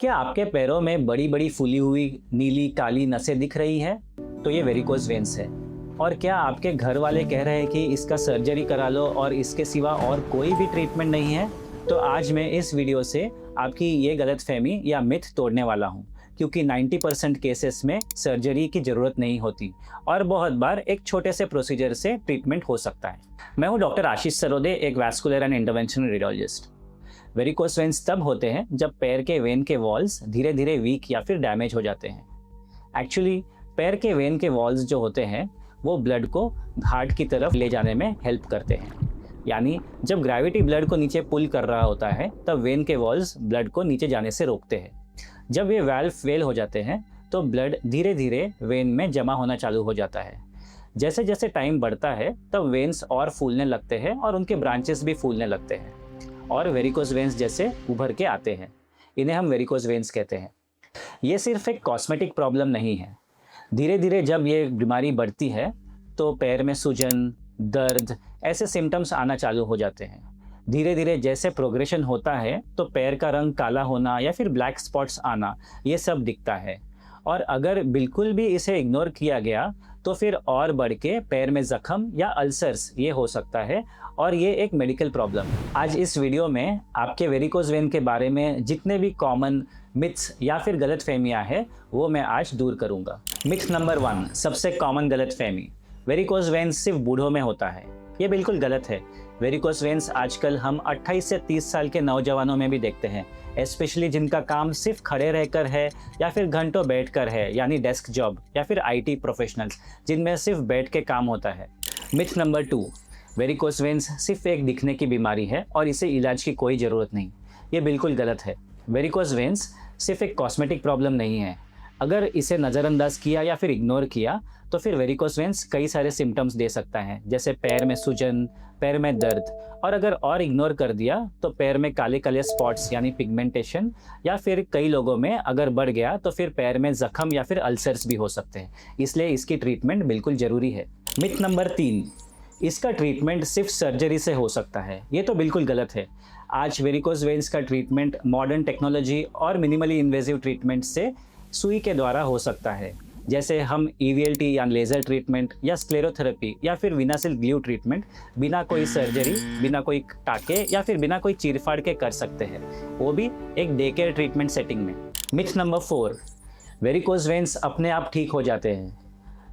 क्या आपके पैरों में बड़ी बड़ी फूली हुई नीली काली नसें दिख रही हैं? तो ये वेरिकोज वेन्स है। और क्या आपके घर वाले कह रहे हैं कि इसका सर्जरी करा लो और इसके सिवा और कोई भी ट्रीटमेंट नहीं है? तो आज मैं इस वीडियो से आपकी ये गलतफहमी या मिथ तोड़ने वाला हूँ, क्योंकि 90% केसेस में सर्जरी की ज़रूरत नहीं होती और बहुत बार एक छोटे से प्रोसीजर से ट्रीटमेंट हो सकता है। मैं हूँ डॉक्टर आशीष सरोदे, एक vascular and interventional radiologist. Varicose veins तब होते हैं जब पैर के वेन के वॉल्स धीरे धीरे वीक या फिर डैमेज हो जाते हैं। एक्चुअली पैर के वेन के वॉल्स जो होते हैं वो ब्लड को हार्ट की तरफ ले जाने में हेल्प करते हैं। यानी जब ग्रेविटी ब्लड को नीचे पुल कर रहा होता है तब वेन के वॉल्स ब्लड को नीचे जाने से रोकते हैं। जब ये वाल्व फेल हो जाते हैं तो ब्लड धीरे धीरे वेन में जमा होना चालू हो जाता है। जैसे जैसे टाइम बढ़ता है तब वेन्स और फूलने लगते हैं और उनके ब्रांचेस भी फूलने लगते हैं और वेरिकोज वेन्स जैसे उभर के आते हैं। इन्हें हम वेरिकोज वेन्स कहते हैं। ये सिर्फ एक कॉस्मेटिक प्रॉब्लम नहीं है। धीरे धीरे जब ये बीमारी बढ़ती है तो पैर में सूजन, दर्द, ऐसे सिम्टम्स आना चालू हो जाते हैं। धीरे धीरे जैसे प्रोग्रेशन होता है तो पैर का रंग काला होना या फिर ब्लैक स्पॉट्स आना, ये सब दिखता है। और अगर बिल्कुल भी इसे इग्नोर किया गया तो फिर और बढ़ के पैर में जख्म या अल्सर्स ये हो सकता है और ये एक मेडिकल प्रॉब्लम है। आज इस वीडियो में आपके वेरिकोज वेन के बारे में जितने भी कॉमन मिथ्स या फिर गलतफहमियां हैं वो मैं आज दूर करूंगा। मिथ नंबर 1, सबसे कॉमन गलतफहमी, वेरिकोज वेन्स सिर्फ बूढ़ों में होता है। ये बिल्कुल गलत है। वेरिकोज वेन्स आजकल हम 28 से 30 साल के नौजवानों में भी देखते हैं, स्पेशली जिनका काम सिर्फ खड़े रहकर है या फिर घंटों बैठकर है, यानी डेस्क जॉब, या फिर आईटी प्रोफेशनल्स जिनमें सिर्फ बैठ के काम होता है। मिथ नंबर 2, वेरिकोज वेन्स सिर्फ एक दिखने की बीमारी है और इसे इलाज की कोई ज़रूरत नहीं। ये बिल्कुल गलत है। वेरिकोज वेन्स सिर्फ एक कॉस्मेटिक प्रॉब्लम नहीं है। अगर इसे नज़रअंदाज किया या फिर इग्नोर किया तो फिर वेरिकोज वेन्स कई सारे सिम्टम्स दे सकता है, जैसे पैर में सूजन, पैर में दर्द, और अगर और इग्नोर कर दिया तो पैर में काले काले स्पॉट्स यानी पिगमेंटेशन, या फिर कई लोगों में अगर बढ़ गया तो फिर पैर में जख्म या फिर अल्सर्स भी हो सकते हैं। इसलिए इसकी ट्रीटमेंट बिल्कुल ज़रूरी है। मिथ नंबर 3, इसका ट्रीटमेंट सिर्फ सर्जरी से हो सकता है। ये तो बिल्कुल गलत है। आज वेरिकोज वेन्स का ट्रीटमेंट मॉडर्न टेक्नोलॉजी और मिनिमली इन्वेजिव ट्रीटमेंट से सुई के द्वारा हो सकता है, जैसे हम EVLT या लेज़र ट्रीटमेंट या स्क्लेरोथेरेपी या फिर विनासिल ग्लू ट्रीटमेंट बिना कोई सर्जरी, बिना कोई टाके या फिर बिना कोई चीरफाड़ के कर सकते हैं, वो भी एक डे केयर ट्रीटमेंट सेटिंग में। मिथ नंबर 4, वेरिकोज वेन्स अपने आप ठीक हो जाते हैं।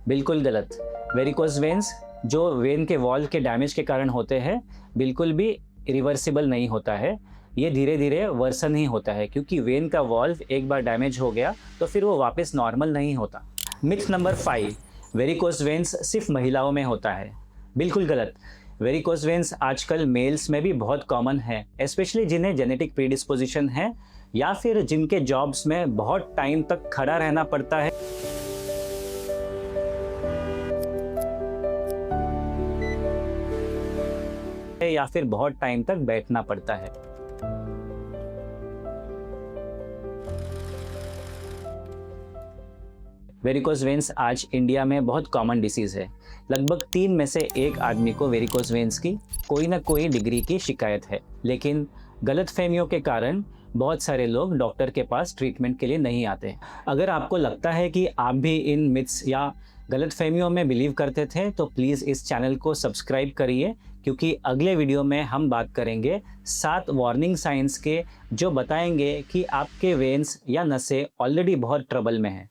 बिल्कुल गलत। वेरिकोज वेन्स जो वेन के वॉल के डैमेज के कारण होते हैं बिल्कुल भी रिवर्सिबल नहीं होता है। ये धीरे धीरे वर्सन ही होता है, क्योंकि वेन का वॉल्व एक बार डैमेज हो गया तो फिर वो वापस नॉर्मल नहीं होता। मिथ नंबर 5, वेरिकोज वेन्स सिर्फ महिलाओं में होता है। बिल्कुल गलत। वेरिकोज वेन्स आजकल मेल्स में भी बहुत कॉमन है, स्पेशली जिन्हें जेनेटिक प्रीडिस्पोजिशन है या फिर जिनके जॉब्स में बहुत टाइम तक खड़ा रहना पड़ता है या फिर बहुत टाइम तक बैठना पड़ता है। वेरिकोज वेन्स आज इंडिया में बहुत कॉमन डिसीज़ है। लगभग 3 में से 1 आदमी को वेरिकोज वेन्स की कोई ना कोई डिग्री की शिकायत है, लेकिन गलतफहमियों के कारण बहुत सारे लोग डॉक्टर के पास ट्रीटमेंट के लिए नहीं आते। अगर आपको लगता है कि आप भी इन मिथ्स या गलतफहमियों में बिलीव करते थे तो प्लीज़ इस चैनल को सब्सक्राइब करिए, क्योंकि अगले वीडियो में हम बात करेंगे 7 वार्निंग साइंस के, जो बताएंगे कि आपके वेन्स या नसें ऑलरेडी बहुत ट्रबल में हैं।